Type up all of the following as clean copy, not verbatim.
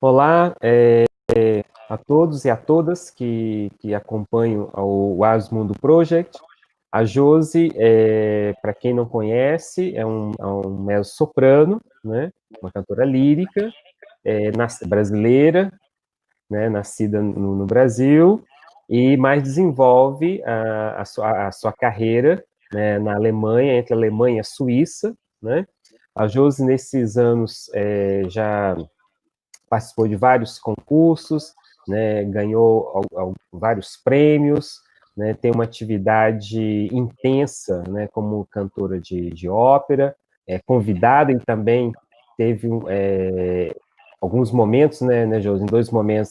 Olá, a todos e a todas que acompanham o Asmundo Project. A Josi, para quem não conhece, é um mezzo-soprano, né? Uma cantora lírica, brasileira, né? Nascida no Brasil, e mais desenvolve a sua carreira, né? Na Alemanha, entre a Alemanha e a Suíça, né? A Josi, nesses anos, já participou de vários concursos, né, ganhou vários prêmios, né, tem uma atividade intensa, né, como cantora de ópera, convidada e também teve alguns momentos, né, Josi, em dois momentos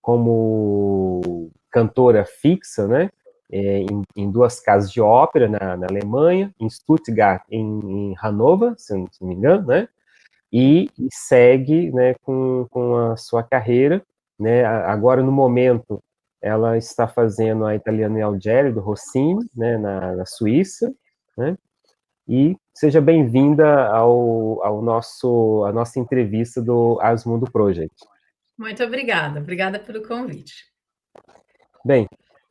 como cantora fixa, né, em duas casas de ópera na Alemanha, em Stuttgart, em Hannover, se não me engano, né, e segue, né, com a sua carreira, né, agora no momento ela está fazendo a Italiano e Algéria do Rossini, né, na Suíça, né, e seja bem-vinda à nossa entrevista do Asmundo Project. Muito obrigada pelo convite. Bem,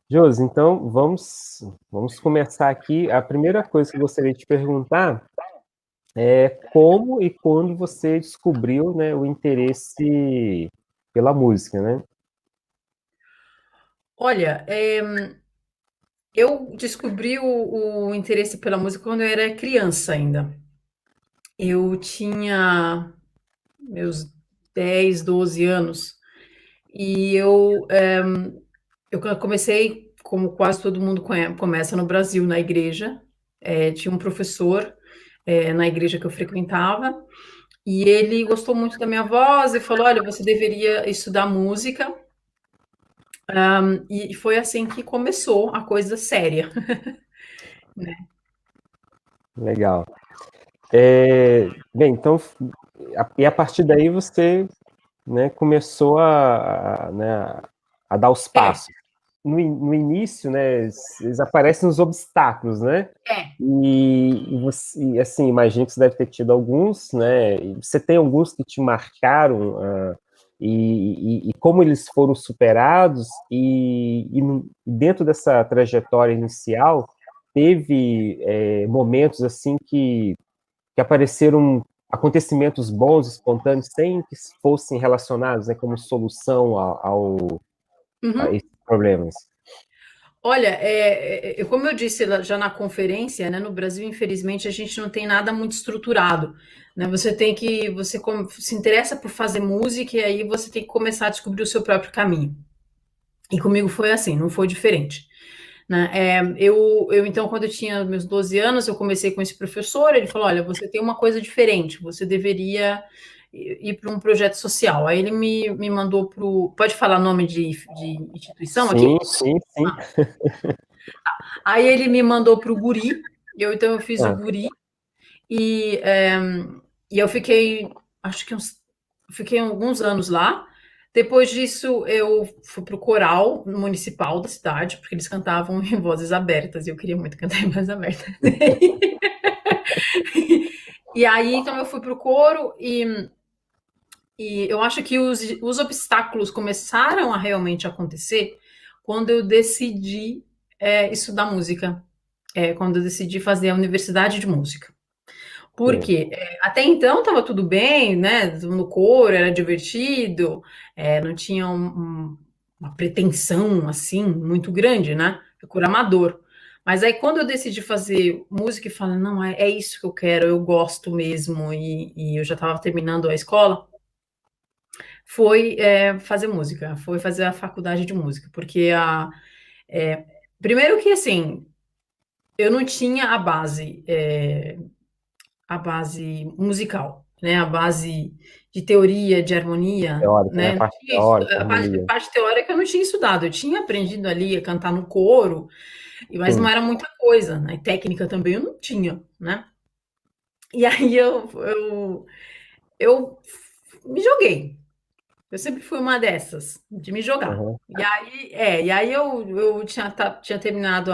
Josi, então vamos começar aqui. A primeira coisa que eu gostaria de te perguntar é como e quando você descobriu, né, o interesse pela música, né? Olha, eu descobri o interesse pela música quando eu era criança ainda. Eu tinha meus 10, 12 anos e eu comecei, como quase todo mundo começa no Brasil, na igreja. Tinha um professor, na igreja que eu frequentava, e ele gostou muito da minha voz e falou: Olha, você deveria estudar música. E foi assim que começou a coisa séria, né? Legal. Bem, então, e a partir daí você, né, começou né, a dar os É, passos. No início, né, eles aparecem os obstáculos, né? é. E assim, imagino que você deve ter tido alguns, né? E você tem alguns que te marcaram, e como eles foram superados, dentro dessa trajetória inicial, teve momentos assim que apareceram acontecimentos bons, espontâneos, sem que fossem relacionados, né, como solução a Uhum. esses problemas. Olha, como eu disse já na conferência, né, no Brasil, infelizmente, a gente não tem nada muito estruturado, né? Se interessa por fazer música e aí você tem que começar a descobrir o seu próprio caminho. E comigo foi assim, não foi diferente, né? Então, quando eu tinha meus 12 anos, eu comecei com esse professor, ele falou, olha, você tem uma coisa diferente, você deveria ir para um projeto social. Aí ele me mandou para o... Pode falar nome de instituição Sim, aqui? sim, sim. Aí ele me mandou para o Guri, então eu fiz o Ah, Guri, e, é, e eu fiquei, acho que fiquei alguns anos lá. Depois disso, eu fui pro coral municipal da cidade, porque eles cantavam em vozes abertas, e eu queria muito cantar em voz aberta. E aí, então, eu fui pro coro, e eu acho que os obstáculos começaram a realmente acontecer quando eu decidi estudar música, quando eu decidi fazer a universidade de música. sim. Porque até então estava tudo bem, né? No coro era divertido, não tinha uma pretensão assim muito grande, né? É coro amador. Mas aí quando eu decidi fazer música e falei, não, é isso que eu quero, eu gosto mesmo, e eu já estava terminando a escola, foi fazer música, foi fazer a faculdade de música, porque é, primeiro que assim, eu não tinha a base musical, né? A base de teoria, de harmonia, Teórica, né? A né? Não parte tinha teórica, a harmonia. parte teórica eu não tinha estudado, eu tinha aprendido ali a cantar no coro, mas não Sim. era muita coisa, né? Técnica também eu não tinha, né? E aí eu me joguei. Eu sempre fui uma dessas, de me jogar. Aham. E aí eu tinha terminado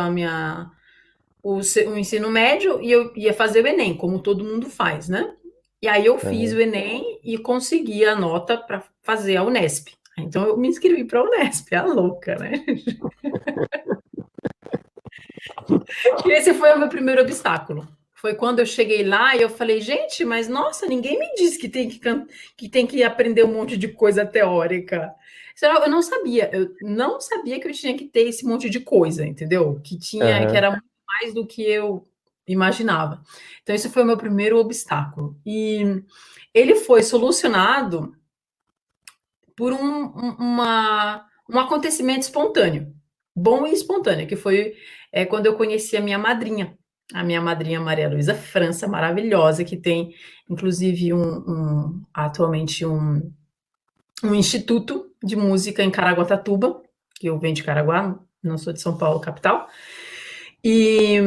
o ensino médio e eu ia fazer o Enem, como todo mundo faz, né? E aí eu fiz o Enem e consegui a nota para fazer a Unesp. Então eu me inscrevi para a Unesp, a louca, né? E esse foi o meu primeiro obstáculo. Foi quando eu cheguei lá e eu falei, gente, mas nossa, ninguém me disse que tem que aprender um monte de coisa teórica. Eu não sabia que eu tinha que ter esse monte de coisa, entendeu? Que era muito mais do que eu imaginava. Então, esse foi o meu primeiro obstáculo. E ele foi solucionado por um acontecimento espontâneo, bom e espontâneo, que foi quando eu conheci a minha madrinha Maria Luísa França, maravilhosa, que tem, inclusive, atualmente um instituto de música em Caraguatatuba, que eu venho de Caraguá, não sou de São Paulo, capital, e,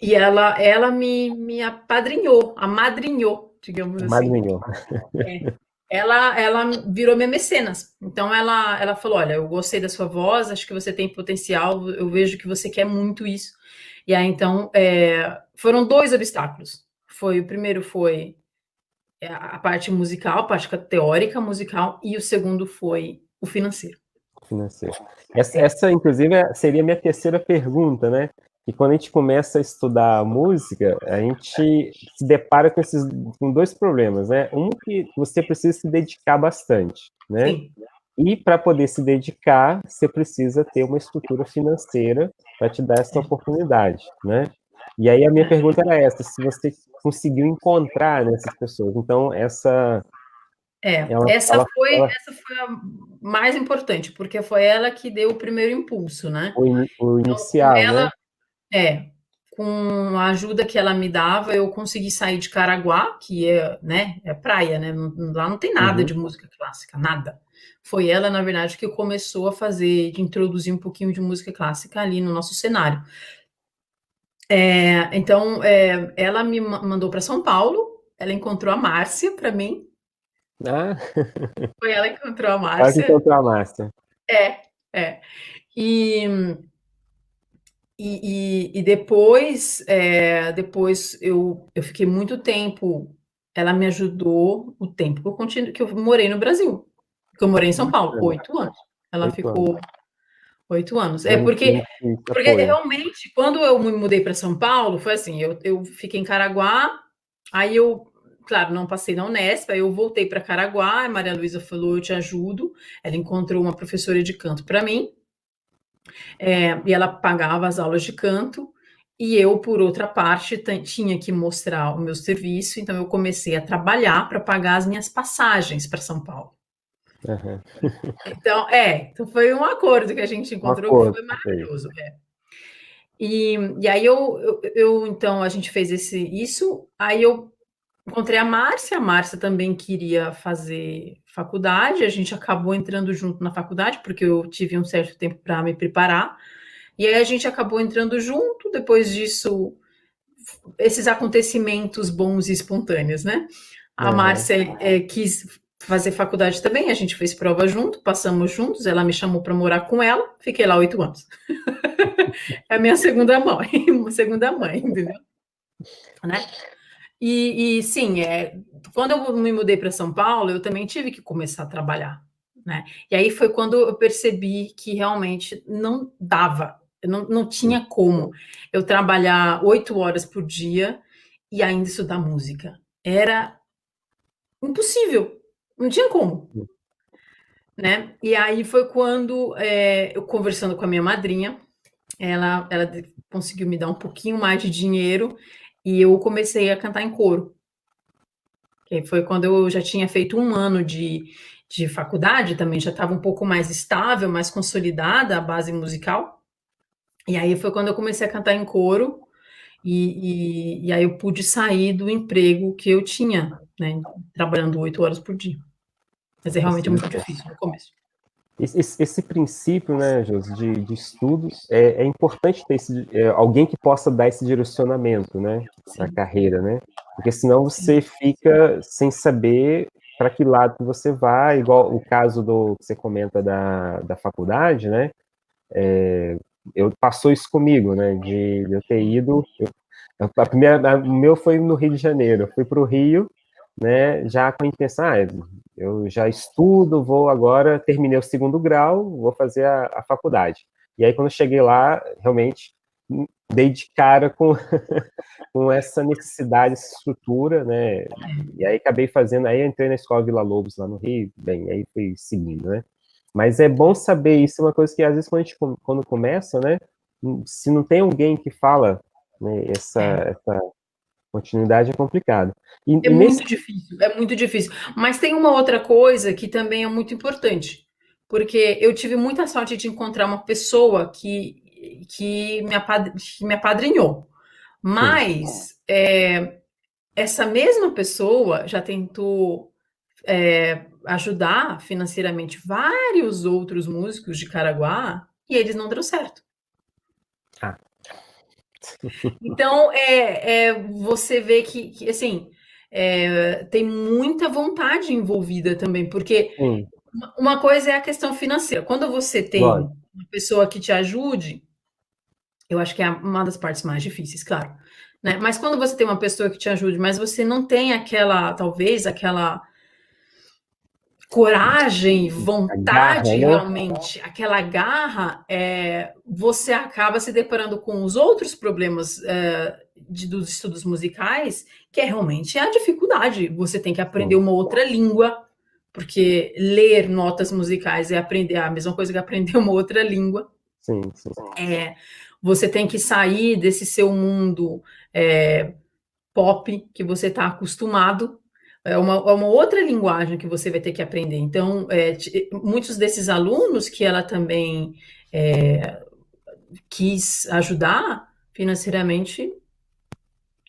e ela me amadrinhou, digamos assim. Madrinhou. Ela virou minha mecenas. Então ela falou: olha, eu gostei da sua voz, acho que você tem potencial, eu vejo que você quer muito isso. E aí então foram dois obstáculos. O primeiro foi a parte musical, a parte teórica musical, e o segundo foi o financeiro. Financeiro. Essa, inclusive, seria a minha terceira pergunta, né? E quando a gente começa a estudar música, a gente se depara com dois problemas, né? Um, que você precisa se dedicar bastante, né? Sim. E para poder se dedicar, você precisa ter uma estrutura financeira para te dar essa oportunidade, né? E aí a minha pergunta era essa, se você conseguiu encontrar nessas pessoas. Então, essa essa foi a mais importante, porque foi ela que deu o primeiro impulso, né? o Então, com inicial, né? ela, com a ajuda que ela me dava, eu consegui sair de Caraguá, que é praia, né? Lá não tem nada de música clássica, nada. Foi ela, na verdade, que começou a de introduzir um pouquinho de música clássica ali no nosso cenário. Então, ela me mandou para São Paulo, ela encontrou a Márcia para mim. Ah, Foi ela que encontrou a ela que Márcia. encontrou a Márcia. É. E depois, eu fiquei muito tempo. Ela me ajudou o tempo que eu morei no Brasil. Que eu morei em São Paulo, 8 anos. Ela 8 anos. ficou 8 anos. Muito Porque apoio. realmente, quando eu me mudei para São Paulo, foi assim: eu fiquei em Caraguá, aí claro, não passei na Unesp, aí eu voltei para Caraguá, a Maria Luísa falou: eu te ajudo. Ela encontrou uma professora de canto para mim. E ela pagava as aulas de canto, e eu, por outra parte, tinha que mostrar o meu serviço, então eu comecei a trabalhar para pagar as minhas passagens para São Paulo. Uhum. Então foi um acordo que a gente encontrou que foi maravilhoso. E aí então a gente fez isso, aí eu encontrei a Márcia também queria fazer faculdade, a gente acabou entrando junto na faculdade, porque eu tive um certo tempo para me preparar. E aí a gente acabou entrando junto, depois disso, esses acontecimentos bons e espontâneos, né? A Márcia quis fazer faculdade também, a gente fez prova junto, passamos juntos, ela me chamou para morar com ela, fiquei lá 8 anos. É a minha segunda mãe, entendeu? Né? E sim, quando eu me mudei para São Paulo, eu também tive que começar a trabalhar, né? E aí foi quando eu percebi que realmente não dava, não tinha como eu trabalhar 8 horas por dia e ainda estudar música. Era impossível, não tinha como, né? E aí foi quando eu conversando com a minha madrinha, ela conseguiu me dar um pouquinho mais de dinheiro e eu comecei a cantar em coro. Que foi quando eu já tinha feito 1 ano de faculdade, também já estava um pouco mais estável, mais consolidada a base musical. E aí foi quando eu comecei a cantar em coro, e aí eu pude sair do emprego que eu tinha, né, trabalhando 8 horas por dia. Mas é realmente muito difícil no começo. Esse princípio, né, Josi, de estudos, é importante ter alguém que possa dar esse direcionamento, né, na carreira, né? Porque senão você fica sem saber para que lado que você vai, igual o caso que você comenta da faculdade, né? Passou isso comigo, né? De eu ter ido. O meu foi no Rio de Janeiro. Eu fui para o Rio, né, já com a intenção, eu já estudo, vou agora, terminei o segundo grau, vou fazer a faculdade. E aí, quando eu cheguei lá, realmente dei de cara com, com essa necessidade, essa estrutura, né? E aí acabei fazendo, aí entrei na escola Vila Lobos, lá no Rio, bem, aí fui seguindo, né? Mas é bom saber isso, é uma coisa que às vezes quando começa, né? Se não tem alguém que fala, né, essa continuidade é complicado. É E nesse. muito difícil, é muito difícil. Mas tem uma outra coisa que também é muito importante, porque eu tive muita sorte de encontrar uma pessoa que me apadrinhou. Sim, Mas essa mesma pessoa já tentou ajudar financeiramente vários outros músicos de Caraguá e eles não deram certo. ah, Então, você vê que assim, tem muita vontade envolvida também, porque sim, uma coisa é a questão financeira. Quando você tem lógico, uma pessoa que te ajude, eu acho que é uma das partes mais difíceis, claro. Né? Mas quando você tem uma pessoa que te ajude, mas você não tem aquela, talvez, aquela coragem, a garra, vontade né? realmente, aquela garra, você acaba se deparando com os outros problemas dos estudos musicais, que é realmente a dificuldade. Você tem que aprender Sim, uma outra língua, porque ler notas musicais é aprender a mesma coisa que aprender uma outra língua. sim, sim. Você tem que sair desse seu mundo é, pop que você está acostumado. É uma outra linguagem que você vai ter que aprender. Então, muitos desses alunos que ela também é, quis ajudar financeiramente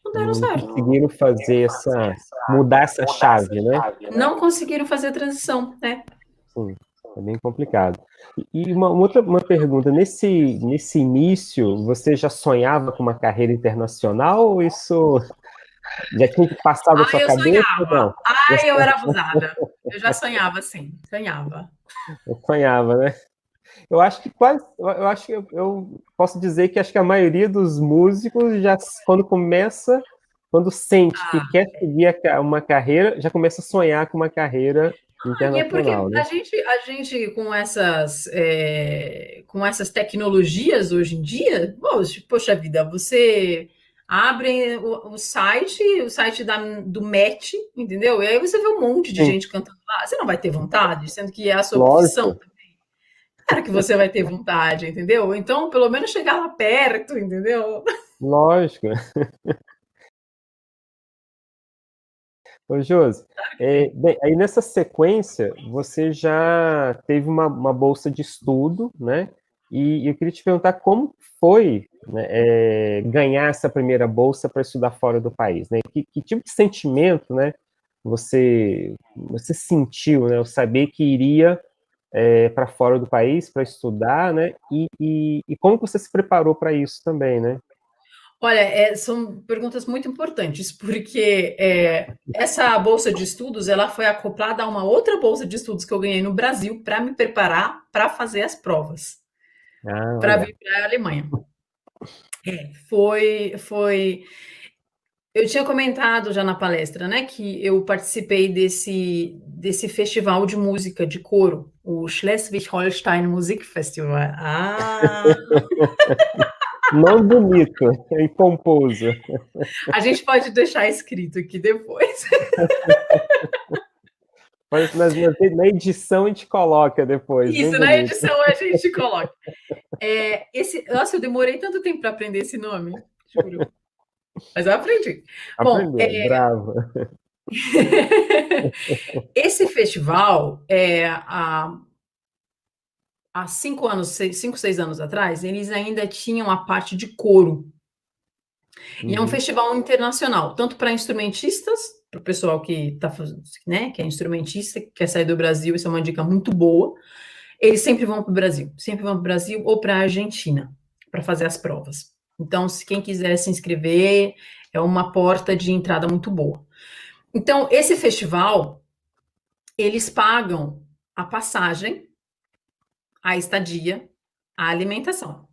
não deram Não certo. conseguiram fazer mudar essa chave, né? Não conseguiram fazer a transição, né? Sim, é bem complicado. E uma pergunta, nesse início, você já sonhava com uma carreira internacional ou isso já tinha passado a sua Eu cabeça ou sonhava. não? Já Eu era abusada. Eu já sonhava assim, sonhava. sonhava, né? Eu acho que eu acho que eu posso dizer que acho que a maioria dos músicos já, quando sente que quer seguir uma carreira, já começa a sonhar com uma carreira E é porque internacional, né? a gente com essas tecnologias hoje em dia, poxa vida, você abre o site do Met, entendeu? E aí você vê um monte de Sim, gente cantando lá. Você não vai ter vontade, sendo que é a sua profissão. lógico, Claro que você vai ter vontade, entendeu? Então, pelo menos chegar lá perto, entendeu? lógico. Ô, Josi, bem, aí nessa sequência, você já teve uma bolsa de estudo, né? E eu queria te perguntar como foi, né, ganhar essa primeira bolsa para estudar fora do país, né? Que tipo de sentimento, né, você sentiu, né, ao saber que iria para fora do país para estudar, né? E como você se preparou para isso também, né? Olha, são perguntas muito importantes, porque essa bolsa de estudos ela foi acoplada a uma outra bolsa de estudos que eu ganhei no Brasil para me preparar para fazer as provas, Ah, para olha, vir para a Alemanha. Foi. Eu tinha comentado já na palestra, né, que eu participei desse festival de música de coro, o Schleswig-Holstein Musikfestival. não bonito e pomposo. A gente pode deixar escrito aqui depois. Mas na edição a gente coloca depois, bem Isso, na bonito. edição a gente coloca. Nossa, eu demorei tanto tempo para aprender esse nome, juro. Mas eu aprendi. Bom, Aprendeu, bravo. esse festival, há 5 anos, 6 anos atrás, eles ainda tinham a parte de coro. E é um Uhum. festival internacional, tanto para instrumentistas, para o pessoal que tá, né, que é instrumentista, que quer sair do Brasil, isso é uma dica muito boa. Eles sempre vão para o Brasil, sempre vão para o Brasil ou para a Argentina para fazer as provas. Então, se quem quiser se inscrever, é uma porta de entrada muito boa. Então, esse festival, eles pagam a passagem, a estadia, a alimentação.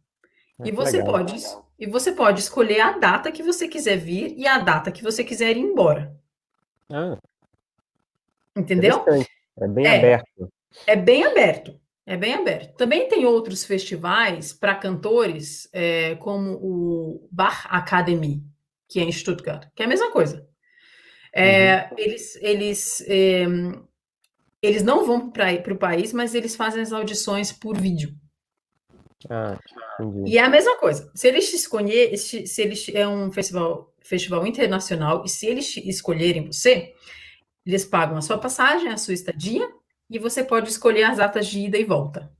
Ah, E que você legal. pode e você pode escolher a data que você quiser vir e a data que você quiser ir embora. Ah, Entendeu? interessante. É bem É, aberto. é bem aberto. É bem aberto. Também tem outros festivais para cantores, como o Bach Academy, que é em Stuttgart, que é a mesma coisa. Uhum. Eles não vão para o país, mas eles fazem as audições por vídeo. Ah, entendi. E é a mesma coisa. Se eles te escolher, se eles é um festival internacional, e se eles escolherem você, eles pagam a sua passagem, a sua estadia, e você pode escolher as datas de ida e volta.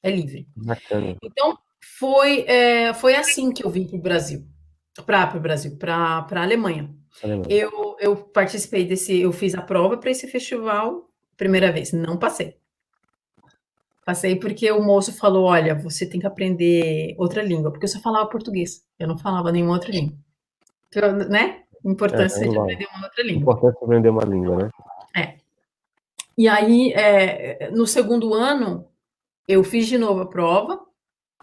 É livre. Bacana. Então, foi assim que eu vim para o Brasil. Para o Brasil, para a Alemanha. Alemão. Eu participei desse, eu fiz a prova para esse festival, primeira vez, não passei. Passei porque o moço falou: olha, você tem que aprender outra língua, porque eu só falava português, eu não falava nenhuma outra língua. Então, né? É, Importância de lógico. aprender uma outra língua. Importante aprender uma língua, né? É. E aí, no segundo ano, eu fiz de novo a prova,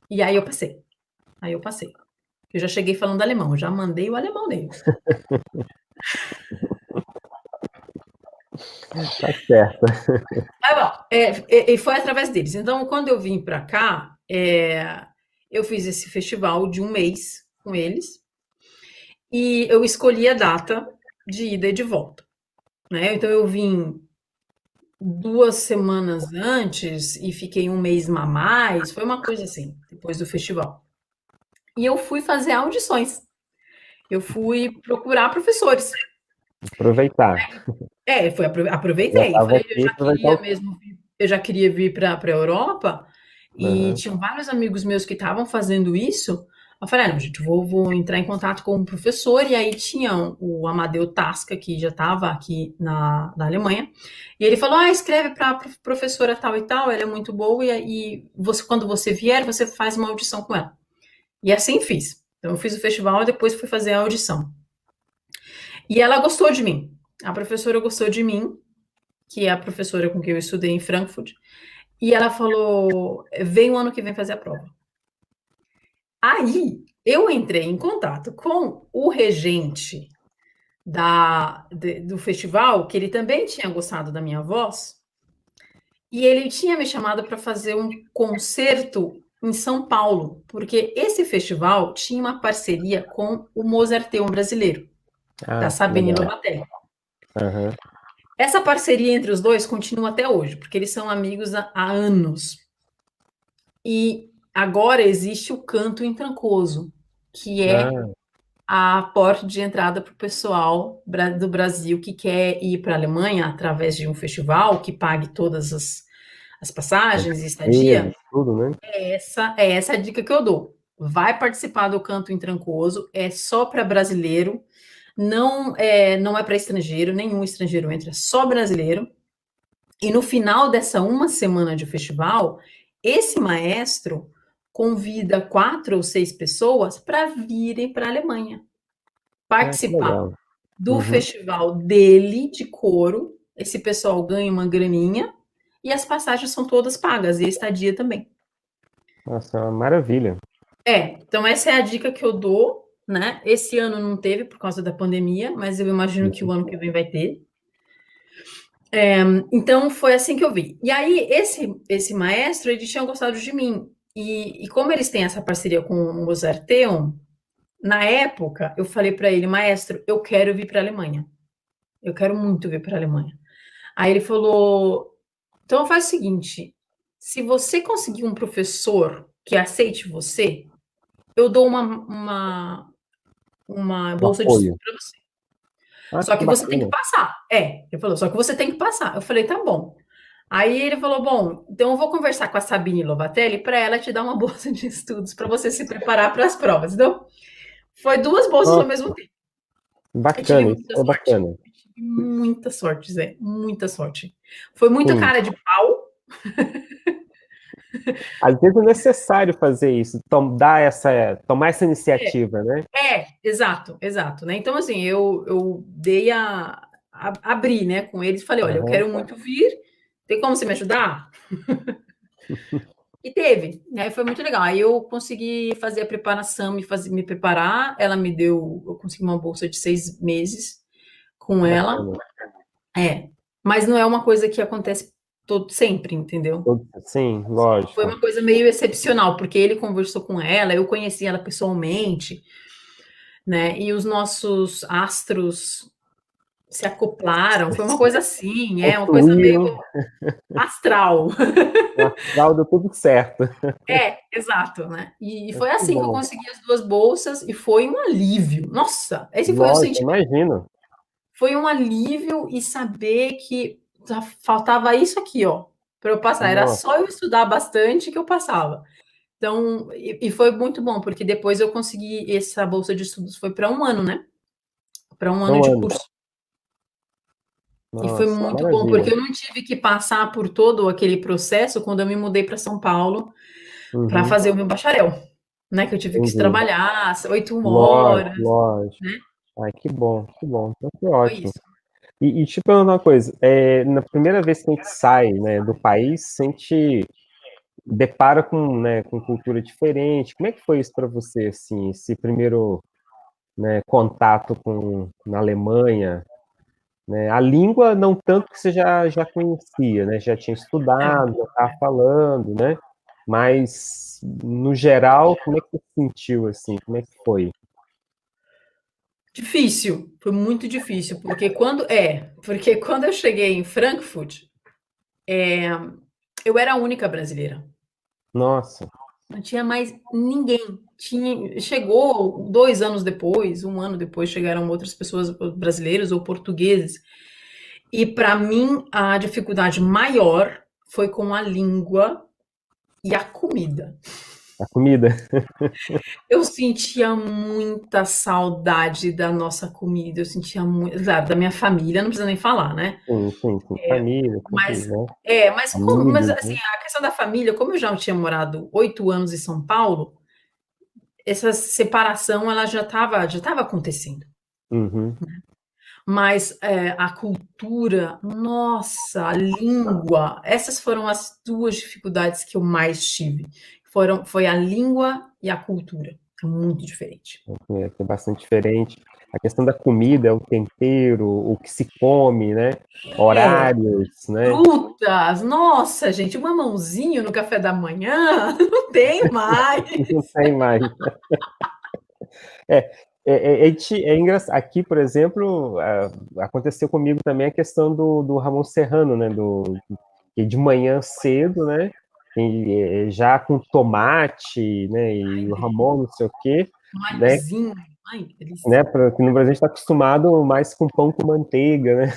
e aí eu passei. Aí eu passei. Eu já cheguei falando alemão, eu já mandei o alemão neles. Tá certo. Aí, bom, e foi através deles. Então, quando eu vim para cá, eu fiz esse festival de um mês com eles, e eu escolhi a data de ida e de volta. Né? Então, eu vim 2 semanas antes e fiquei um mês a mais, foi uma coisa assim, depois do festival. E eu fui fazer audições, eu fui procurar professores. Aproveitar. Já Aproveitei, estava falei, aqui, aproveitar o. eu já queria vir para a Europa, e Aham. tinham vários amigos meus que estavam fazendo isso. Eu falei, não, gente, vou entrar em contato com um professor, e aí tinha o Amadeu Tasca, que já estava aqui na Alemanha, e ele falou, escreve para a professora tal e tal, ela é muito boa, e você, quando você vier, você faz uma audição com ela. E assim fiz. Então, eu fiz o festival e depois fui fazer a audição. E ela gostou de mim. A professora gostou de mim, que é a professora com quem eu estudei em Frankfurt, e ela falou: vem o ano que vem fazer a prova. Aí eu entrei em contato com o regente do festival, que ele também tinha gostado da minha voz, e ele tinha me chamado para fazer um concerto em São Paulo, porque esse festival tinha uma parceria com o Mozarteum brasileiro, da Ah, que Sabine legal. Lovatel. Aham. Essa parceria entre os dois continua até hoje, porque eles são amigos há anos. E agora existe o canto em Trancoso, que é Ah, a porta de entrada para o pessoal do Brasil que quer ir para a Alemanha através de um festival que pague todas as passagens e estadia. vezes, tudo, né? Essa a dica que eu dou. Vai participar do canto em Trancoso, é só para brasileiro, não é para estrangeiro, nenhum estrangeiro entra, é só brasileiro. E no final dessa uma semana de festival, esse maestro convida 4 ou 6 pessoas para virem para a Alemanha Ah, que participar legal. do Uhum. festival dele de coro. Esse pessoal ganha uma graninha e as passagens são todas pagas e a estadia também. Nossa, é uma maravilha. Então essa é a dica que eu dou, né? Esse ano não teve por causa da pandemia, mas eu imagino que o ano que vem vai ter. Então foi assim que eu vi. E aí esse maestro ele tinha gostado de mim e como eles têm essa parceria com o Mozarteum, na época eu falei para ele, maestro, eu quero vir para a Alemanha. Eu quero muito vir para a Alemanha. Aí ele falou, então faz o seguinte, se você conseguir um professor que aceite você, eu dou uma O bolsa de apoio. estudo para você. Ah, Só que que você tem que bacana. passar. Ele falou, só que você tem que passar. Eu falei, tá bom. Aí ele falou, bom, então eu vou conversar com a Sabine Lovatelli para ela te dar uma bolsa de estudos para você se preparar para as provas. Então, foi 2 bolsas ao mesmo Nossa, tempo. Eu tive bacana, isso muita é sorte. bacana. Eu tive muita sorte, Zé. Muita sorte. Foi muito Sim. cara de pau. Às vezes é necessário fazer isso, tomar essa iniciativa, né? Exato, exato, né? Então, assim, eu dei abri, né, com eles, falei, olha, eu Aham. quero muito vir, tem como você me ajudar? E teve, né? Foi muito legal. Aí eu consegui fazer a preparação, me preparar. Ela me deu, eu consegui uma bolsa de 6 meses com ela. Bacana. É, mas não é uma coisa que acontece todo sempre, entendeu? Sim, Foi lógico. uma coisa meio excepcional, porque ele conversou com ela, eu conheci ela pessoalmente, né? E os nossos astros se acoplaram. Foi uma coisa assim, uma coisa meio Confluíram, astral. no astral deu tudo certo. Exato, né? E Mas foi que assim que eu bom. consegui as 2 bolsas e foi um alívio. Nossa, esse foi o Lógico, sentimento. imagino. Foi um alívio e saber que faltava isso aqui, ó, para eu passar. Era Nossa, só eu estudar bastante que eu passava. Então, e foi muito bom, porque depois eu consegui essa bolsa de estudos foi para um ano, né? Para um é ano um de ano. curso. E foi Nossa, muito bom, maravilha. porque eu não tive que passar por todo aquele processo quando eu me mudei para São Paulo para Uhum, fazer o meu bacharel, né? Que eu tive que entendi. trabalhar 8 horas, Lógico, lógico. né? Ai, que bom, que bom. Então foi Foi ótimo. isso. E te perguntar uma coisa, na primeira vez que a gente sai, né, do país, a gente depara com, né, com cultura diferente. Como é que foi isso para você, assim, esse primeiro, né, contato com na Alemanha, né? A língua não tanto que você já conhecia, né? Já tinha É. estudado, já estava falando, né? Mas no geral, como é que você sentiu assim? Como é que foi? Difícil, foi muito difícil, porque quando eu cheguei em Frankfurt, eu era a única brasileira. Nossa, Não tinha mais ninguém. Chegou 2 anos depois, um ano depois, chegaram outras pessoas brasileiras ou portugueses. E para mim, a dificuldade maior foi com a língua e a comida. a comida. Eu sentia muita saudade da nossa comida, eu sentia muito, claro, da minha família, não precisa nem falar, né? Sim. Família, sempre, Mas né? mas Amigos, assim, né? a questão da família, como eu já tinha morado 8 anos em São Paulo, essa separação ela já estava acontecendo. Uhum. Mas a cultura, nossa, a língua, essas foram as duas dificuldades que eu mais tive. Foi a língua e a cultura. É muito diferente. É bastante diferente. A questão da comida, é o tempero, o que se come, né? É, Horários, né? frutas, nossa, gente, um mamãozinho no café da manhã, não tem mais. Não tem mais. É, é engraçado. Aqui, por exemplo, aconteceu comigo também a questão do Ramon Serrano, né? Que de manhã cedo, né? E, já com tomate, né? E o Ramon, não sei o quê, Um né? alhozinho, ai, que delícia. Que no Brasil a gente está acostumado mais com pão com manteiga, né?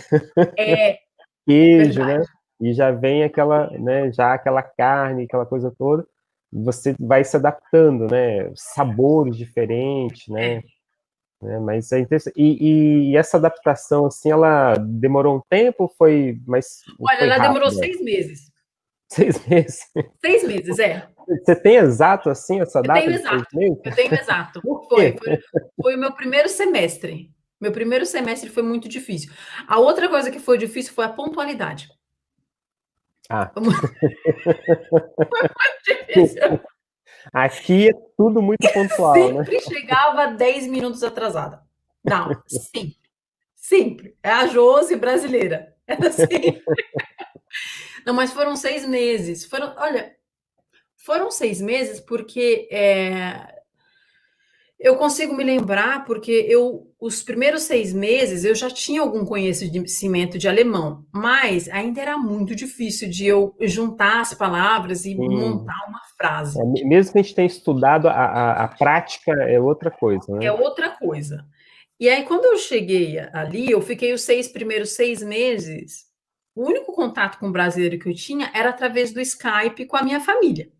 É Queijo, verdade. né? E já vem aquela, né? Já aquela carne, aquela coisa toda. Você vai se adaptando, né? Sabores diferentes, né? É. Mas é interessante. E essa adaptação, assim, ela demorou um tempo ou Olha, foi ela demorou rápida? 6 meses. 6 meses? 6 meses, é. Você tem exato, assim, essa Eu tenho data de seis exato. meses? Eu tenho exato. Por Foi, quê? foi, foi o meu primeiro semestre. Meu primeiro semestre foi muito difícil. A outra coisa que foi difícil foi a pontualidade. Ah, Foi muito difícil. aqui é tudo muito pontual, né? Sempre chegava 10 minutos atrasada. Não, sempre. Sempre. É a Josi brasileira. Era assim. Não, mas foram 6 meses. Olha, foram 6 meses porque eu consigo me lembrar porque os primeiros 6 meses eu já tinha algum conhecimento de alemão, mas ainda era muito difícil de eu juntar as palavras e Sim. montar uma frase. Mesmo que a gente tenha estudado, a prática é outra coisa, É né? outra coisa. E aí, quando eu cheguei ali, eu fiquei os primeiros 6 meses. O único contato com o brasileiro que eu tinha era através do Skype com a minha família.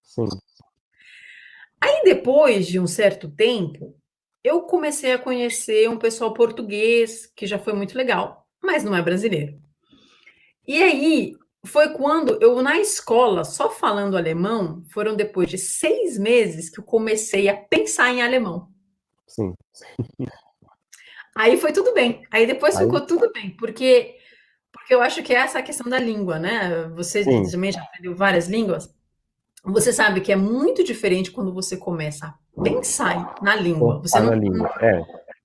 Sim. Aí, depois de um certo tempo, eu comecei a conhecer um pessoal português, que já foi muito legal, mas não é brasileiro. E aí, foi quando eu, na escola, só falando alemão, foram depois de 6 meses que eu comecei a pensar em alemão. Sim. Aí foi tudo bem. Aí depois Aí, ficou tudo bem, porque eu acho que é essa a questão da língua, né? Você sim. também já aprendeu várias línguas. Você sabe que é muito diferente quando você começa a pensar na língua. Cortar na língua.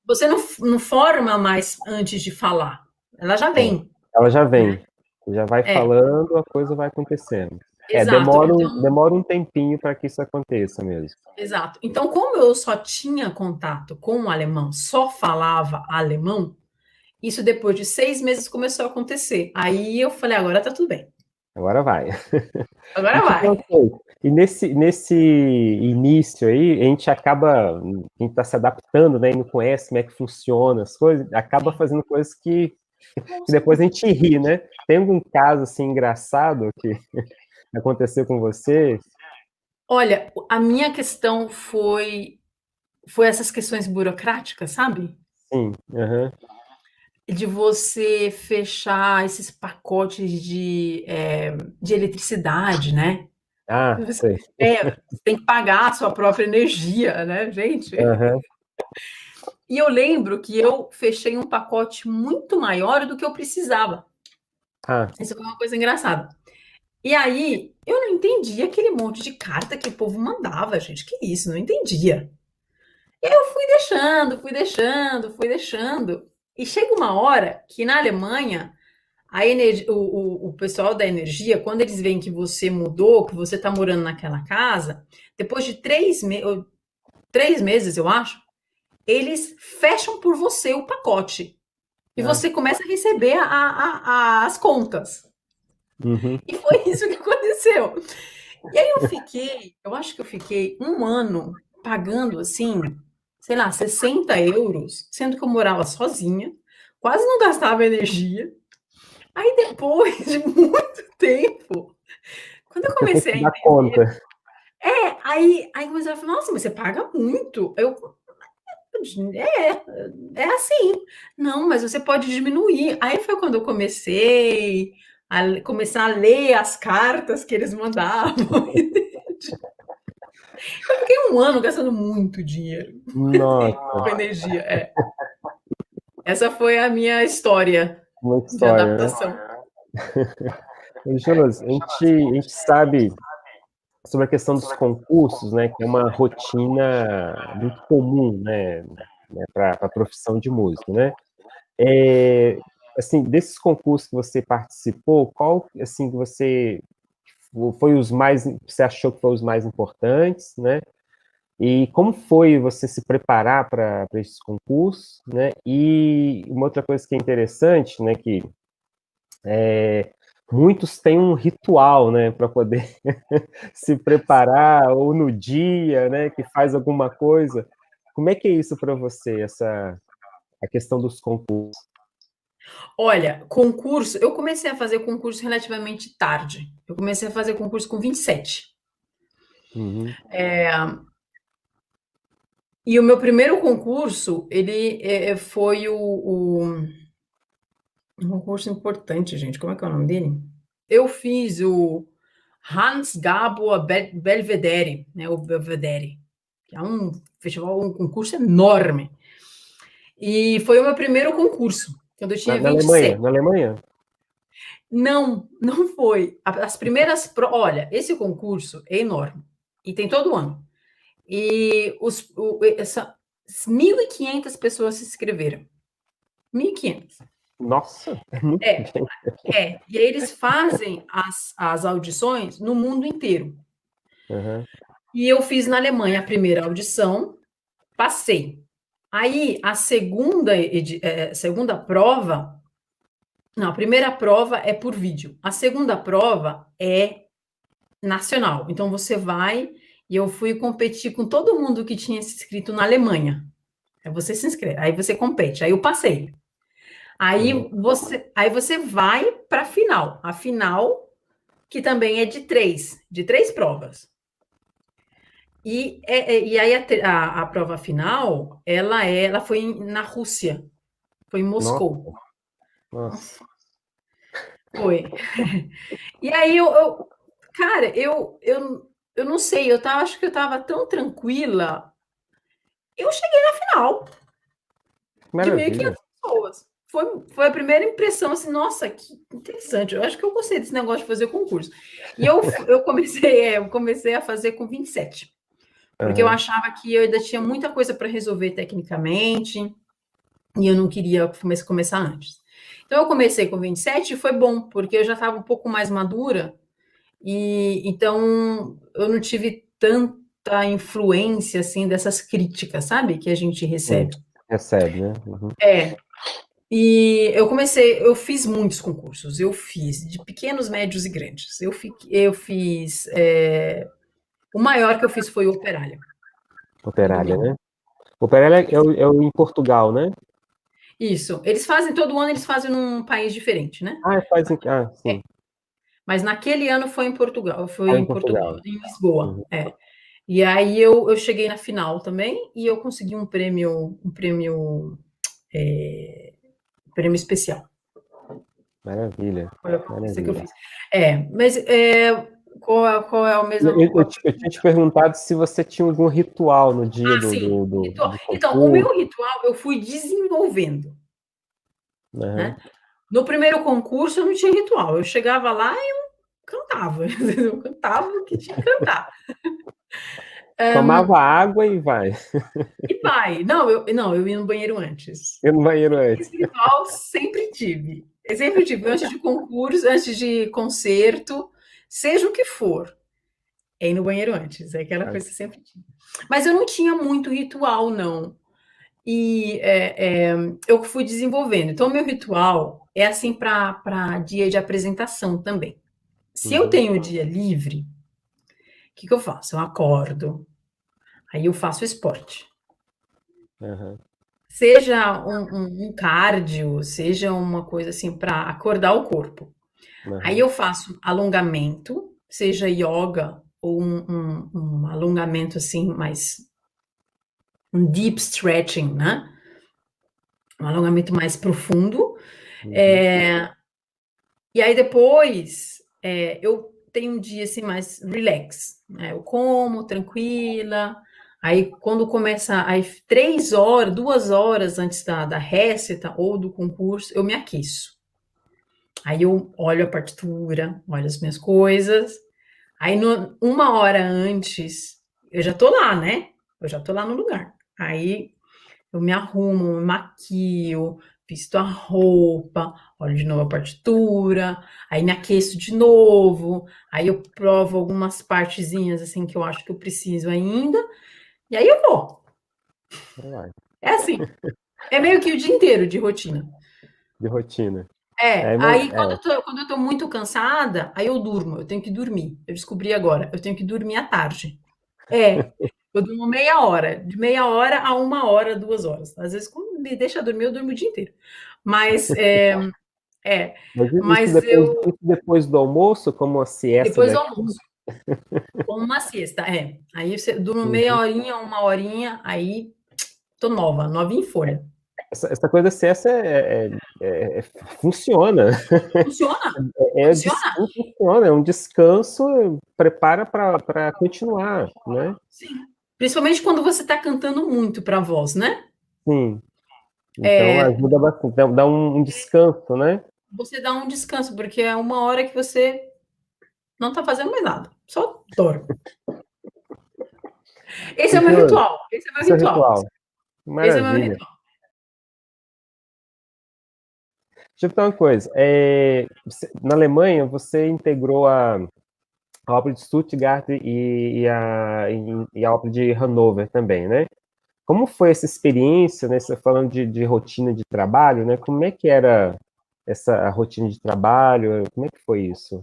Você não forma mais antes de falar. Ela já É. vem, Ela já né? vem. Já vai É, falando, a coisa vai acontecendo. exato. Demora um tempinho para que isso aconteça mesmo. Exato. Então, como eu só tinha contato com o alemão, só falava alemão, isso depois de 6 meses começou a acontecer. Aí eu falei, agora tá tudo bem. Agora vai. E Agora te vai. perguntei, e nesse início aí, a gente acaba, quem está se adaptando, né, e não conhece como é que funciona as coisas, acaba fazendo coisas que depois a gente ri, né? Tem algum caso assim engraçado que aconteceu com você? Olha, a minha questão foi essas questões burocráticas, sabe? Sim, aham. De você fechar esses pacotes de eletricidade, né? Ah, Você, sei. você tem que pagar a sua própria energia, né, gente? Aham. E eu lembro que eu fechei um pacote muito maior do que eu precisava. Ah, Isso foi uma coisa engraçada. E aí, eu não entendia aquele monte de carta que o povo mandava, gente. Que isso? Não entendia. E aí eu fui deixando, fui deixando, fui deixando. E chega uma hora que na Alemanha, o pessoal da energia, quando eles veem que você mudou, que você está morando naquela casa, depois de 3 meses, eu acho, eles fecham por você o pacote. E ah, você começa a receber as contas. uhum. E foi isso que aconteceu. E aí eu acho que eu fiquei um ano pagando assim, sei lá, 60 euros, sendo que eu morava sozinha, quase não gastava energia. Aí depois de muito tempo, quando eu Você tem comecei que a dar entender, conta. aí começou a falar, nossa, mas você paga muito. É assim. Não, mas você pode diminuir. Aí foi quando eu comecei a começar a ler as cartas que eles mandavam. Eu fiquei um ano gastando muito dinheiro Nossa, com energia. É. Essa foi a minha história uma de história, né? adaptação. Ô, Josi, a gente sabe sobre a questão dos concursos, né, que é uma rotina muito comum, né, para a profissão de músico, né? É, assim, desses concursos que você participou, qual, assim, que foi os mais, você achou que foi os mais importantes, né? E como foi você se preparar para esses concursos, né? E uma outra coisa que é interessante, né, que muitos têm um ritual, né, para poder se preparar, ou no dia, né, que faz alguma coisa. Como é que é isso para você, a questão dos concursos? Olha, concurso, eu comecei a fazer concurso relativamente tarde. Eu comecei a fazer concurso com 27. Uhum. E o meu primeiro concurso, ele foi um concurso importante, gente. Como é que é o nome dele? Eu fiz o Hans Gabor Belvedere, né? O Belvedere, que é um festival, um concurso enorme. E foi o meu primeiro concurso, quando eu Na, tinha na Alemanha, 27. na Alemanha? Não, não foi. As primeiras. Olha, esse concurso é enorme. E tem todo ano. E 1.500 pessoas se inscreveram. 1.500. Nossa, é muito É, gente. E aí eles fazem as audições no mundo inteiro. Uhum. E eu fiz na Alemanha a primeira audição, passei. Aí a segunda prova. Não, a primeira prova é por vídeo. A segunda prova é nacional. Então você vai e eu fui competir com todo mundo que tinha se inscrito na Alemanha. Aí você se inscreve, aí você compete. Aí eu passei. Uhum. Aí você vai para a final. A final, que também é de três provas. E aí a prova final, ela foi na Rússia, foi em Nossa, Moscou. nossa. Foi. E aí cara, eu não sei, acho que eu estava tão tranquila. Eu cheguei na final Que de mil e maravilha. quinhentas pessoas. foi a primeira impressão, assim, nossa, que interessante. Eu acho que eu gostei desse negócio de fazer concurso. E eu comecei a fazer com 27, porque eu Aham, achava que eu ainda tinha muita coisa para resolver tecnicamente, e eu não queria começar antes. Então, eu comecei com 27 e foi bom, porque eu já estava um pouco mais madura, e então eu não tive tanta influência, assim, dessas críticas, sabe, que a gente sim, recebe. recebe, né? Uhum. É, e eu fiz muitos concursos, eu fiz de pequenos, médios e grandes. Eu fiz, o maior que eu fiz foi o Operália, em Operália, Dublin. né? Operália é o em Portugal, né? Isso, eles fazem todo ano, eles fazem num país diferente, né? Ah, faz em... Ah, sim. É, mas naquele ano foi em Portugal, Ah, em Portugal. em Lisboa. Uhum. É. E aí eu cheguei na final também e eu consegui um prêmio especial. Maravilha, Foi esse que eu maravilha. fiz. Mas qual é o mesmo. Eu tinha te perguntado se você tinha algum ritual no dia Ah, sim, ritual. do Então, o concurso, meu ritual eu fui desenvolvendo, né? né? No primeiro concurso eu não tinha ritual, eu chegava lá e eu cantava, eu cantava o que tinha que cantar. Tomava água e vai. E vai. Não, eu ia no banheiro antes. Eu no banheiro antes. Esse ritual sempre tive. Eu sempre tive, antes de concurso, antes de concerto, seja o que for, é ir no banheiro antes. É aquela coisa que eu sempre tive. Mas eu não tinha muito ritual, não. E eu fui desenvolvendo. Então, o meu ritual é assim para dia de apresentação também. Se eu Uhum, tenho o dia livre, o que eu faço? Eu acordo, aí eu faço esporte. aham, Seja um cardio, seja uma coisa assim para acordar o corpo. Aí aham, eu faço alongamento, seja yoga ou um alongamento assim, mais um deep stretching, né? Um alongamento mais profundo. uhum, É, E aí depois eu tenho um dia assim mais relax, né? Eu como tranquila. Aí quando começa, aí 3 horas, 2 horas antes da récita ou do concurso, eu me aqueço. Aí eu olho a partitura, olho as minhas coisas. Aí 1 hora antes, eu já tô lá, né? Eu já tô lá no lugar. Aí eu me arrumo, me maquio, visto a roupa, olho de novo a partitura, aí me aqueço de novo, aí eu provo algumas partezinhas assim que eu acho que eu preciso ainda, e aí eu vou. vai. É assim, é meio que o dia inteiro de rotina. De rotina. Aí quando eu tô muito cansada, aí eu durmo, eu tenho que dormir. Eu descobri agora, eu tenho que dormir à tarde. Eu durmo meia hora, de meia hora a 1 hora, 2 horas. Às vezes, quando me deixa dormir, eu durmo o dia inteiro. Mas, é, Mas mas eu, isso depois do almoço, como a siesta depois do daqui? almoço, como uma siesta, Aí você durmo meia Uhum. horinha, 1 horinha, aí tô nova, novinha em folha. Essa coisa da siesta funciona. Funciona, funciona. Funciona, é um descanso, prepara para continuar, né? Sim. Principalmente quando você tá cantando muito pra voz, né? Sim, então ajuda bastante, dá um descanso, né? Você dá um descanso, porque é 1 hora que você não tá fazendo mais nada, só dorme. Esse é o meu Então, ritual, esse é o meu esse é o ritual, ritual. esse é o meu Maravilha. ritual. Deixa eu te falar uma coisa. Na Alemanha, você integrou a ópera de Stuttgart e a ópera de Hannover também, né? Como foi essa experiência, né? Você falando de rotina de trabalho, né? Como é que era essa a rotina de trabalho? Como é que foi isso?